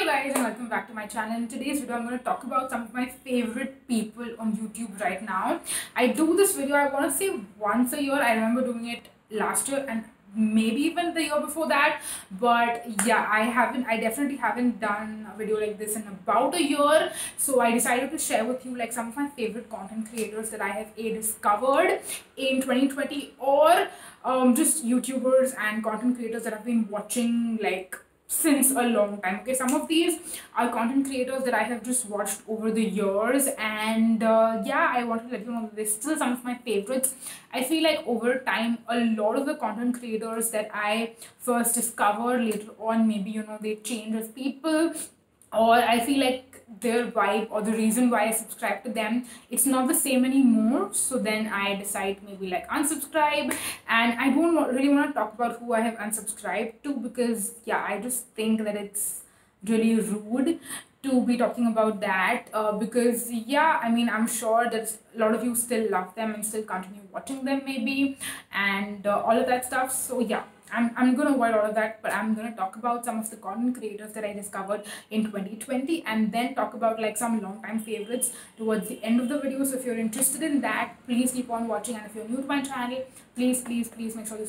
guys, and welcome back to my channel. In today's video I'm going to talk about some of my favorite people on YouTube right now. I do this video, I want to say once a year. I remember doing it last year and maybe even the year before that, but yeah, I definitely haven't done a video like this in about a year. So I decided to share with you like some of my favorite content creators that I have discovered in 2020, or just YouTubers and content creators that I've been watching like since a long time. Okay, some of these are content creators that I have just watched over the years, and yeah, I want to let you know this is still some of my favorites. I feel like over time a lot of the content creators that I first discovered later on, maybe they change as people, or I feel like their vibe or the reason why I subscribe to them, it's not the same anymore. So then I decide maybe like unsubscribe, and I don't really want to talk about who I have unsubscribed to, because yeah, I just think that it's really rude to be talking about that, because yeah, I mean, I'm sure that a lot of you still love them and still continue watching them maybe, and all of that stuff. So yeah, I'm gonna avoid all of that, but I'm gonna talk about some of the content creators that I discovered in 2020, and then talk about like some long time favorites towards the end of the video. So if you're interested in that, please keep on watching, and if you're new to my channel, please make sure you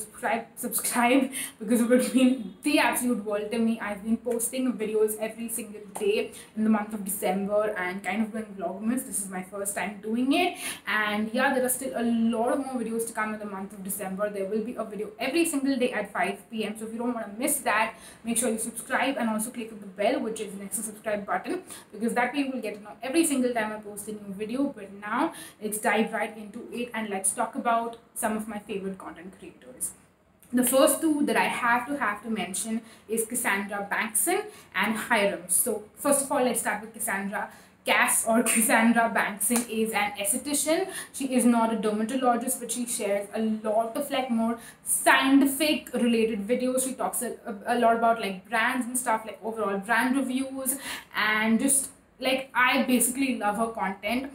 subscribe because it would mean the absolute world to me. I've been posting videos every single day in the month of December and kind of doing vlogmas. This is my first time doing it, and yeah, there are still a lot of more videos to come in the month of December. There will be a video every single day at 5 p.m. So if you don't want to miss that, make sure you subscribe and also click on the bell, which is next to subscribe button, because that way you will get to know every single time I post a new video. But now let's dive right into it, and let's talk about some of my favorite content creators. The first two that I have to mention is Cassandra Bankson and Hiram. So first of all, let's start with Cassandra. Cassandra Bankson is an esthetician. She is not a dermatologist, but she shares a lot of like more scientific related videos. She talks a lot about like brands and stuff, like overall brand reviews, and just like I basically love her content.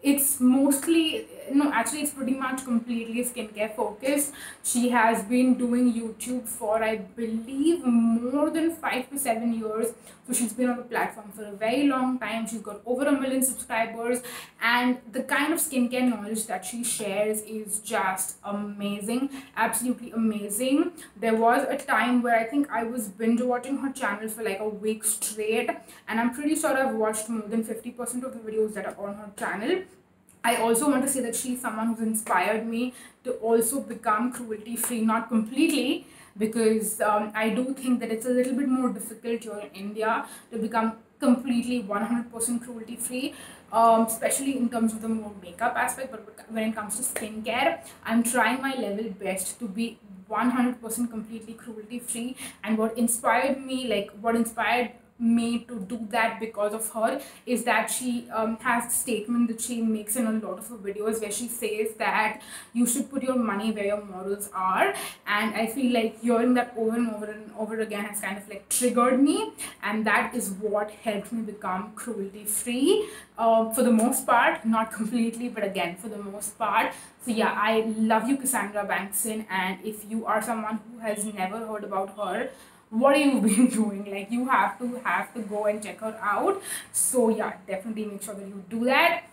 It's mostly, no, actually it's pretty much completely skincare focused. She has been doing YouTube for, I believe, more than 5 to 7 years. So she's been on the platform for a very long time. She's got over 1 million subscribers, and the kind of skincare knowledge that she shares is just amazing, absolutely amazing. There was a time where I think I was binge watching her channel for like a week straight, and I'm pretty sure I've watched more than 50% of the videos that are on her channel. I also want to say that she's someone who's inspired me to also become cruelty free, not completely, because I do think that it's a little bit more difficult here in India to become completely 100% cruelty free, especially in terms of the more makeup aspect. But when it comes to skincare, I'm trying my level best to be 100% completely cruelty free. And what inspired me to do that because of her is that she has a statement that she makes in a lot of her videos where she says that you should put your money where your morals are. And I feel like hearing that over and over again has kind of like triggered me, and that is what helped me become cruelty free, for the most part, not completely, but again, for the most part. So yeah, I love you, Cassandra Bankson, and if you are someone who has never heard about her, what have you been doing? Like, you have to go and check her out. So yeah, definitely make sure that you do that.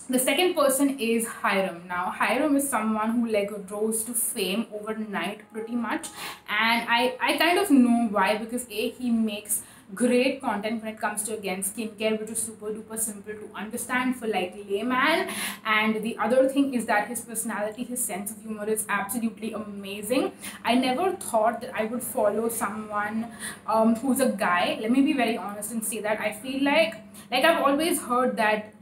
The second person is Hiram. Now Hiram is someone who like rose to fame overnight pretty much, and I kind of know why, because he makes great content when it comes to, again, skincare, which is super duper simple to understand for like layman. And the other thing is that his personality, his sense of humor is absolutely amazing. I never thought that I would follow someone who's a guy. Let me be very honest and say that I feel like I've always heard that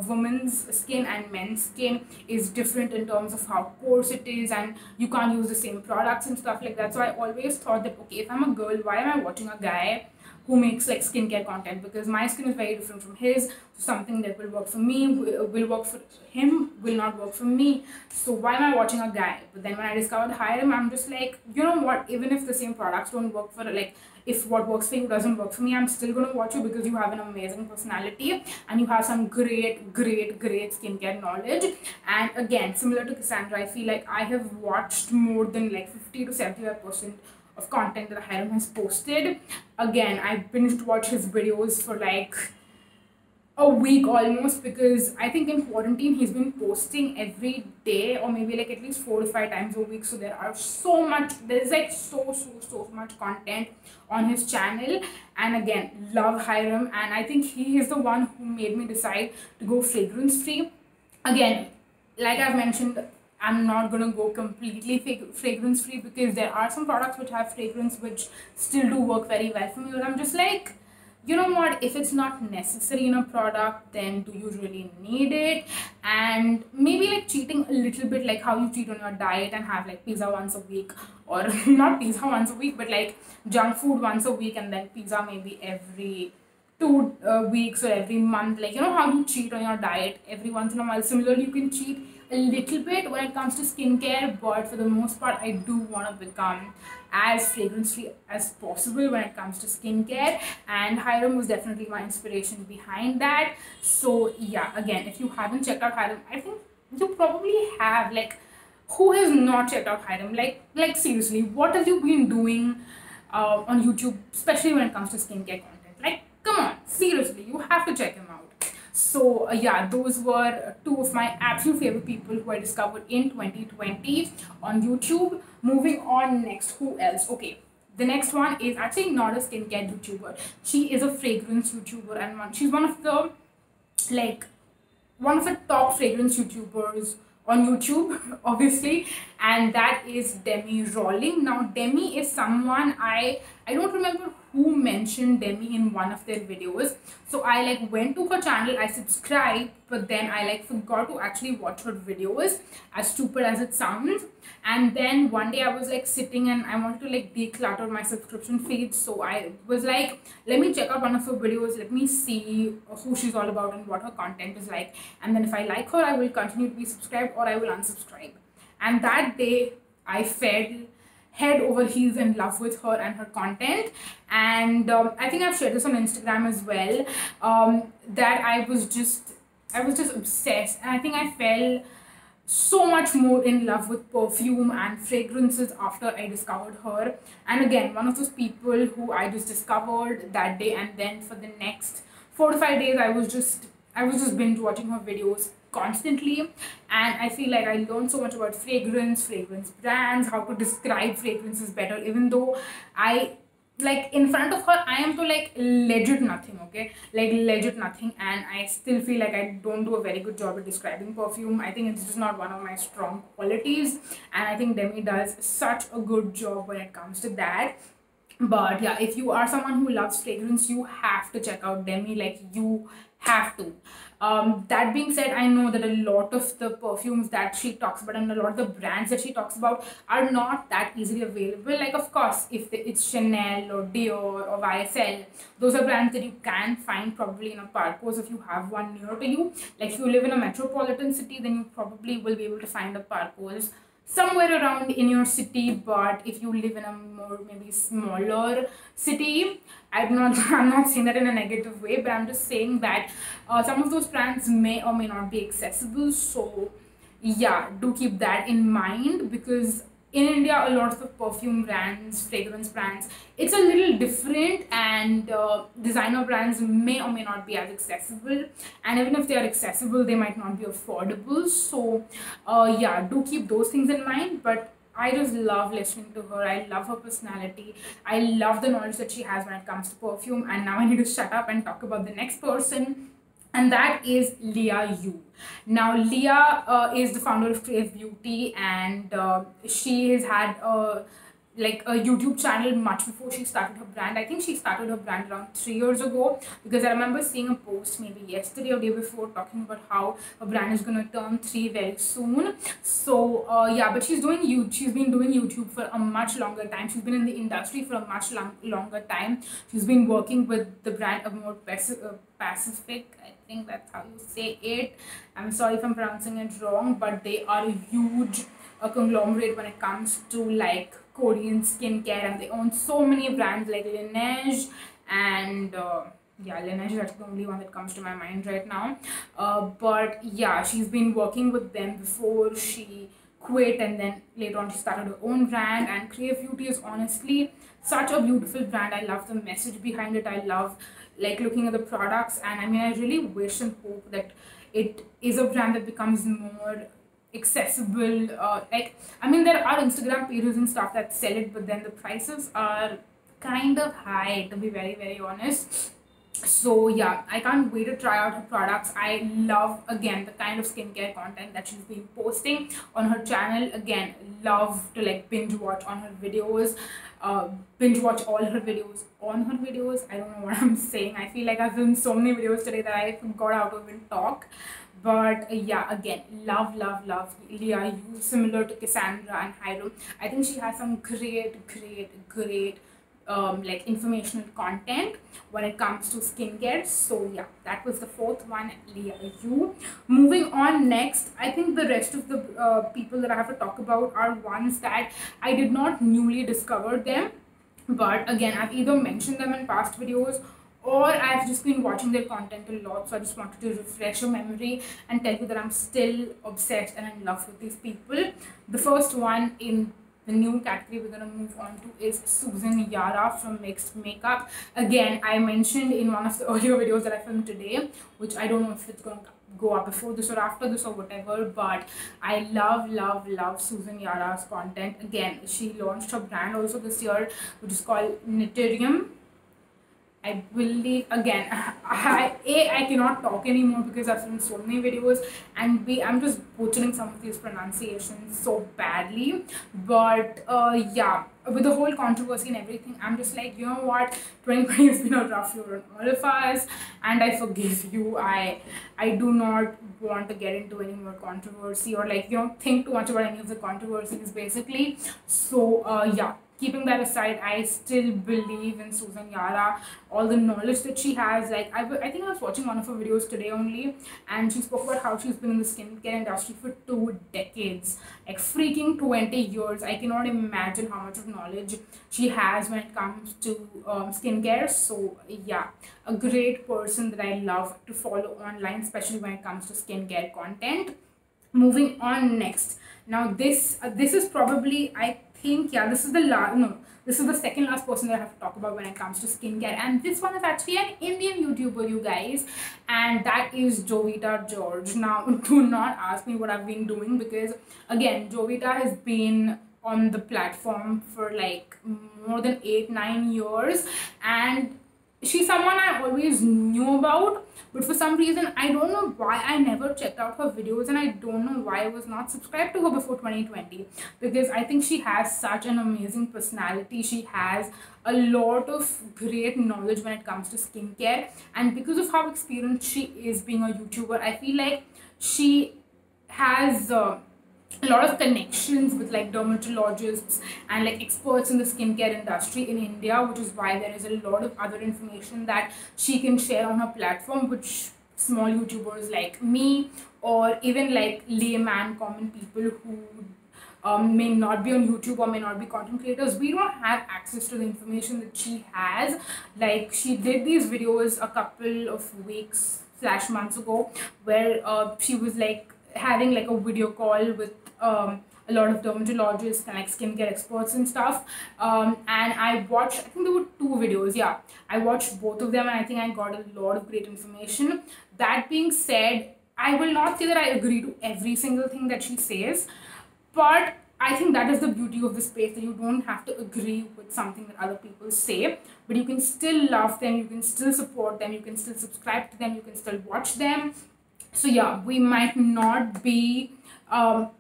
women's skin and men's skin is different in terms of how coarse it is, and you can't use the same products and stuff like that. So I always thought that, okay, if I'm a girl, why am I watching a guy who makes like skincare content? Because my skin is very different from his. So something that will work for me will work for him, will not work for me. So why am I watching a guy? But then when I discovered Hiram, I'm just like, you know what, even if the same products don't work for, like, if what works for you doesn't work for me, I'm still going to watch you because you have an amazing personality and you have some great skincare knowledge. And again, similar to Cassandra, I feel like I have watched more than like 50 to 75% of content that Hiram has posted. Again, I binge watch his videos for like a week almost, because I think in quarantine he's been posting every day, or maybe like at least 4 to 5 times a week. So there's like so much content on his channel. And again, love Hiram, and I think he is the one who made me decide to go fragrance free. Again, like I've mentioned, I'm not gonna go completely fragrance free, because there are some products which have fragrance which still do work very well for me. But I'm just like, you know what, if it's not necessary in a product, then do you really need it? And maybe like cheating a little bit, like how you cheat on your diet and have like pizza once a week, or not pizza once a week, but like junk food once a week, and then pizza maybe every 2 weeks or every month. Like, you know how you cheat on your diet every once in a while, similarly you can cheat a little bit when it comes to skincare. But for the most part, I do want to become as fragrance free as possible when it comes to skincare, and Hiram was definitely my inspiration behind that. So yeah, again, if you haven't checked out Hiram, I think you probably have. Like, who has not checked out Hiram? Like seriously, what have you been doing on YouTube, especially when it comes to skincare content? Like, come on, seriously, you have to check him out. So yeah, those were two of my absolute favorite people who I discovered in 2020 on YouTube. Moving on, next, who else? Okay, the next one is actually not a skincare YouTuber. She is a fragrance YouTuber, and she's like one of the top fragrance YouTubers on YouTube, obviously, and that is Demi Rawling. Now, Demi is someone I don't remember who mentioned Demi in one of their videos. So I like went to her channel, I subscribed, but then I like forgot to actually watch her videos, as stupid as it sounds. And then one day I was like sitting and I wanted to like declutter my subscription feed. So I was like, let me check out one of her videos, let me see who she's all about and what her content is like. And then if I like her, I will continue to be subscribed, or I will unsubscribe. And that day I fell head over heels in love with her and her content. And I think I've shared this on Instagram as well, that I was just obsessed, and I think I fell so much more in love with perfume and fragrances after I discovered her. And again, one of those people who I just discovered that day, and then for the next 4 to 5 days I was just binge watching her videos constantly. And I feel like I learned so much about fragrance brands, how to describe fragrances better, even though I, like, in front of her I am to like legit nothing, okay, like legit nothing. And I still feel like I don't do a very good job at describing perfume. I think it's just not one of my strong qualities, and I think Demi does such a good job when it comes to that. But yeah, if you are someone who loves fragrance, you have to check out Demi, like you have to. That being said, I know that a lot of the perfumes that she talks about and a lot of the brands that she talks about are not that easily available. Like, of course, if it's Chanel or Dior or YSL, those are brands that you can find probably in a Parcos if you have one near to you. Like, if you live in a metropolitan city, then you probably will be able to find a Parcos somewhere around in your city. But if you live in a more maybe smaller city, I'm not saying that in a negative way, but I'm just saying that some of those brands may or may not be accessible. So yeah, do keep that in mind, because in India, a lot of the perfume brands, fragrance brands, it's a little different, and designer brands may or may not be as accessible. And even if they are accessible, they might not be affordable. So yeah, do keep those things in mind. But I just love listening to her. I love her personality. I love the knowledge that she has when it comes to perfume. And now I need to shut up and talk about the next person, and that is Leah Yu. Now, Leah is the founder of Crave Beauty, and she has had like a YouTube channel much before she started her brand. I think she started her brand around 3 years ago, because I remember seeing a post maybe yesterday or day before talking about how her brand is gonna turn 3 very soon. So yeah, but she's been doing YouTube for a much longer time. She's been in the industry for a much longer time. She's been working with the brand Amore Pacific. I think that's how you say it. I'm sorry if I'm pronouncing it wrong, but they are a huge conglomerate when it comes to like Korean skincare, and they own so many brands like Laneige and yeah, Laneige is actually the only one that comes to my mind right now. But yeah, she's been working with them before she quit, and then later on she started her own brand. And Crave Beauty is honestly such a beautiful brand. I love the message behind it. I love like looking at the products, and I mean, I really wish and hope that it is a brand that becomes more accessible. Like, I mean, there are Instagram pages and stuff that sell it, but then the prices are kind of high, to be very, very honest. So yeah, I can't wait to try out her products. I love, again, the kind of skincare content that she's been posting on her channel. Again, love to like binge watch on her videos, binge watch all her videos on her videos. I don't know what I'm saying. I feel like I've done so many videos today that I forgot how to even talk. But yeah, again, love, love, love Leah Yu, similar to Cassandra and Hyrum. I think she has some great like informational content when it comes to skincare. So yeah, that was the fourth one, Leah Yu. Moving on next, I think the rest of the people that I have to talk about are ones that I did not newly discover them, but again, I've either mentioned them in past videos or I've just been watching their content a lot. So I just wanted to refresh your memory and tell you that I'm still obsessed and in love with these people. The first one in the new category we're gonna move on to is Susan Yara from Mixed Makeup. Again, I mentioned in one of the earlier videos that I filmed today, which I don't know if it's gonna go up before this or after this or whatever, but I love Susan Yara's content. Again, she launched her brand also this year, which is called Niterium. I believe, again, I cannot talk anymore because I've seen so many videos, and B, I'm just butchering some of these pronunciations so badly. But yeah, with the whole controversy and everything, I'm just like, you know what, 2020 has been a rough year on all of us, and I forgive you. I do not want to get into any more controversy or like, you know, think too much about any of the controversies basically. So yeah, keeping that aside, I still believe in Susan Yara, all the knowledge that she has. Like, I think I was watching one of her videos today only, and she spoke about how she's been in the skincare industry for 2 decades, like freaking 20 years. I cannot imagine how much of knowledge she has when it comes to skincare. So yeah, a great person that I love to follow online, especially when it comes to skincare content. Moving on next. Now this is probably, I think, yeah, this is the last, no, this is the second last person that I have to talk about when it comes to skincare, and this one is actually an Indian YouTuber, you guys, and that is Jovita George. Now, do not ask me what I've been doing, because again, Jovita has been on the platform for like more than 8-9 years, and she's someone I always knew about, but for some reason I don't know why I never checked out her videos, and I don't know why I was not subscribed to her before 2020, because I think she has such an amazing personality. She has a lot of great knowledge when it comes to skincare, and because of how experienced she is being a YouTuber, I feel like she has a lot of connections with like dermatologists and like experts in the skincare industry in India, which is why there is a lot of other information that she can share on her platform, which small YouTubers like me, or even like layman common people who may not be on YouTube or may not be content creators, we don't have access to the information that she has. Like, she did these videos a couple of weeks slash months ago, where she was like having like a video call with a lot of dermatologists and like skincare experts and stuff, and I watched, I think there were 2 videos, yeah, I watched both of them, and I think I got a lot of great information. That being said, I will not say that I agree to every single thing that she says, but I think that is the beauty of the space, that you don't have to agree with something that other people say, but you can still love them, you can still support them, you can still subscribe to them, you can still watch them. So yeah, we might not be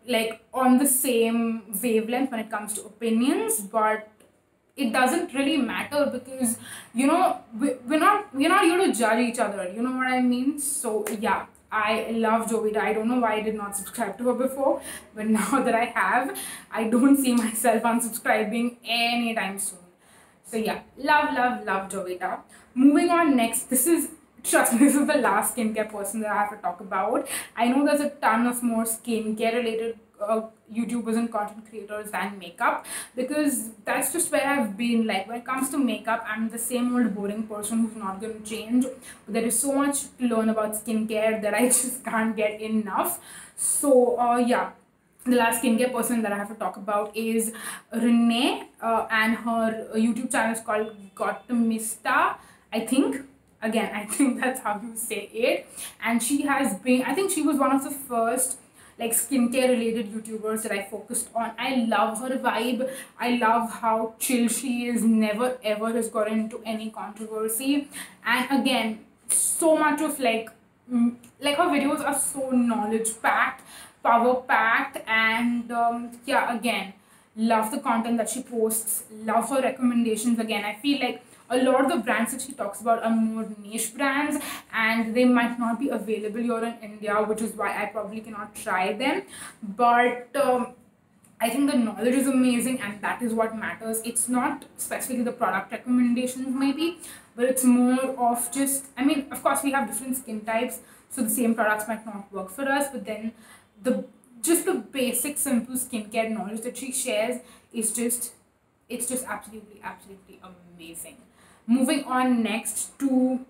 like on the same wavelength when it comes to opinions, but it doesn't really matter, because you know, we're not here to judge each other, you know what I mean? So yeah, I love Jovita. I don't know why I did not subscribe to her before, but now that I have, I don't see myself unsubscribing anytime soon. So yeah, love Jovita. Moving on next, trust me, this is the last skincare person that I have to talk about. I know there's a ton of more skincare related YouTubers and content creators than makeup, because that's just where I've been. Like, when it comes to makeup, I'm the same old boring person who's not going to change. But there is so much to learn about skincare that I just can't get enough. So yeah, the last skincare person that I have to talk about is Renee, and her YouTube channel is called Gotamista, I think. Again, I think that's how you say it. And she has been, I think she was one of the first like skincare related YouTubers that I focused on. I love her vibe. I love how chill she is, never ever has gotten into any controversy. And again, so much of like her videos are so knowledge packed, power packed, and yeah, again, love the content that she posts, love her recommendations. Again, I feel like a lot of the brands that she talks about are more niche brands and they might not be available here in India, which is why I probably cannot try them. But I think the knowledge is amazing and that is what matters. It's not specifically the product recommendations, maybe, but it's more of just, I mean, of course, we have different skin types, so the same products might not work for us, but then the just the basic, simple skincare knowledge that she shares is just, it's just absolutely, absolutely amazing. Moving on next to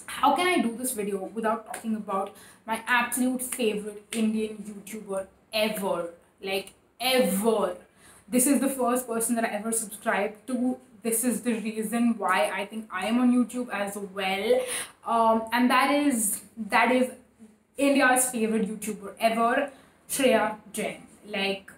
how can I do this video without talking about my absolute favorite Indian YouTuber ever? Like, ever. This is the first person that I ever subscribed to. This is the reason why I think I am on YouTube as well. And that is India's favorite YouTuber ever, Shreya Jain. Like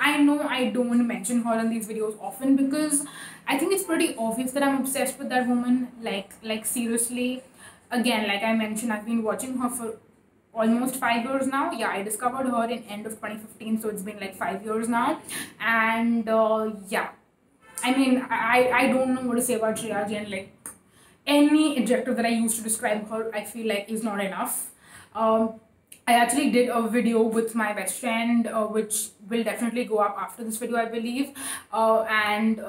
I know I don't mention her in these videos often because I think it's pretty obvious that I'm obsessed with that woman. Like seriously, again, like I mentioned, I've been watching her for almost 5 years now. Yeah, I discovered her in end of 2015, so it's been like 5 years now. And yeah, I mean, I don't know what to say about Shreya Jain. Like any adjective that I use to describe her, I feel like is not enough. I actually did a video with my best friend, which will definitely go up after this video, I believe. And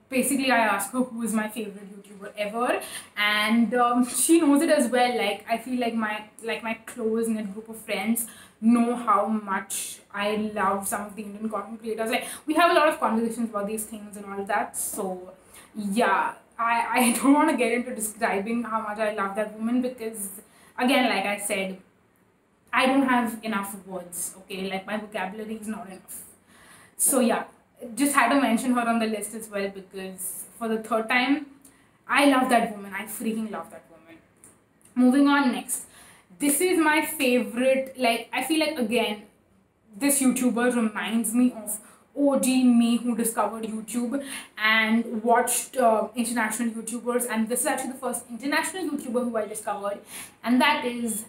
basically, I asked her who is my favorite YouTuber ever, and she knows it as well. Like I feel like my close knit group of friends know how much I love some of the Indian content creators. Like we have a lot of conversations about these things and all that. So yeah, I don't want to get into describing how much I love that woman because again, like I said, I don't have enough words, okay? Like my vocabulary is not enough. So yeah, just had to mention her on the list as well because for the third time, I love that woman. I freaking love that woman. Moving on next. This is my favorite, like I feel like again, this YouTuber reminds me of OG me who discovered YouTube and watched international YouTubers, and this is actually the first international YouTuber who I discovered, and that is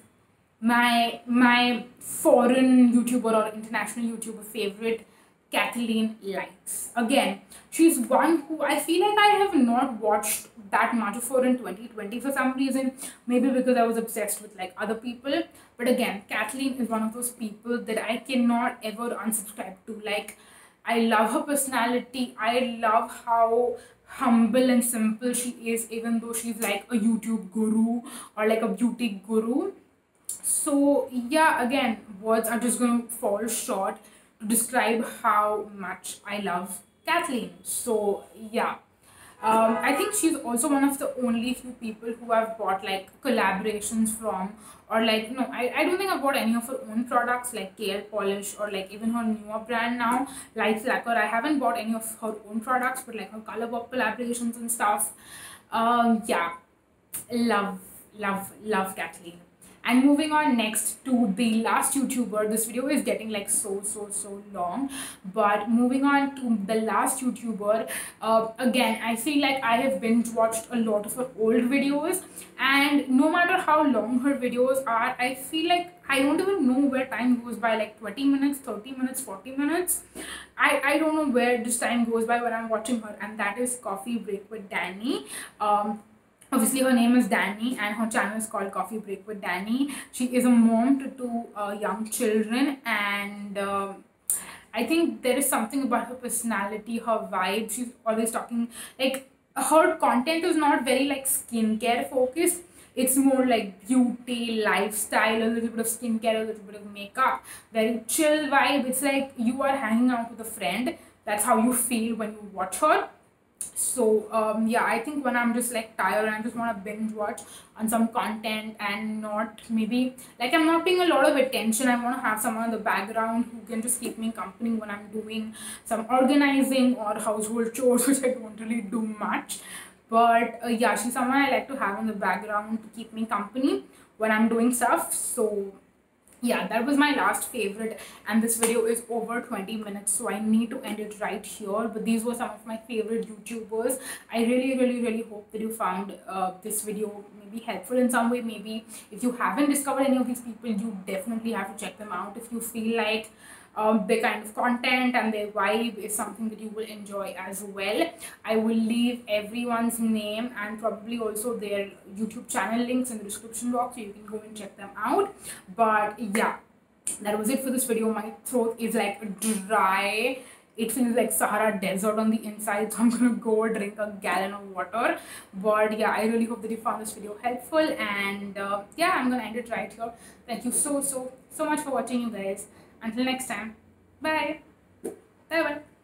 my foreign YouTuber or international YouTuber favorite, Kathleen Likes. Again, she's one who I feel like I have not watched that much of her in 2020 for some reason. Maybe because I was obsessed with like other people. But again, Kathleen is one of those people that I cannot ever unsubscribe to. Like, I love her personality. I love how humble and simple she is, even though she's like a YouTube guru or like a beauty guru. So yeah, again, words are just going to fall short to describe how much I love Kathleen. So yeah, I think she's also one of the only few people who have bought like collaborations from, or like no, I don't think I've bought any of her own products like KL Polish or like even her newer brand now, Light Lacquer. I haven't bought any of her own products, but like her Colourpop collaborations and stuff. Yeah, love, love, love Kathleen. And moving on next to the last YouTuber, this video is getting like so long, but moving on to the last YouTuber, again, I feel like I have binge watched a lot of her old videos, and no matter how long her videos are, I feel like I don't even know where time goes by, like 20 minutes, 30 minutes, 40 minutes. I don't know where this time goes by when I'm watching her, and that is Coffee Break with Dani. Obviously, her name is Dani and her channel is called Coffee Break with Dani. She is a mom to two young children, and I think there is something about her personality, her vibe. She's always talking, like, her content is not very like skincare focused. It's more like beauty, lifestyle, a little bit of skincare, a little bit of makeup. Very chill vibe. It's like you are hanging out with a friend. That's how you feel when you watch her. So yeah, I think when I'm just like tired and I just want to binge watch on some content and not maybe like I'm not paying a lot of attention, I want to have someone in the background who can just keep me company when I'm doing some organizing or household chores, which I don't really do much. But yeah, she's someone I like to have in the background to keep me company when I'm doing stuff. So yeah, that was my last favorite, and this video is over 20 minutes, so I need to end it right here. But these were some of my favorite YouTubers. I really hope that you found this video maybe helpful in some way. Maybe if you haven't discovered any of these people, you definitely have to check them out if you feel like the kind of content and their vibe is something that you will enjoy as well. I will leave everyone's name and probably also their YouTube channel links in the description box, so you can go and check them out. But yeah, that was it for this video. My throat is like dry. It feels like Sahara Desert on the inside, so I'm gonna go drink a gallon of water. But yeah, I really hope that you found this video helpful, and yeah, I'm gonna end it right here. Thank you so much for watching, you guys. Until next time, bye. Bye bye.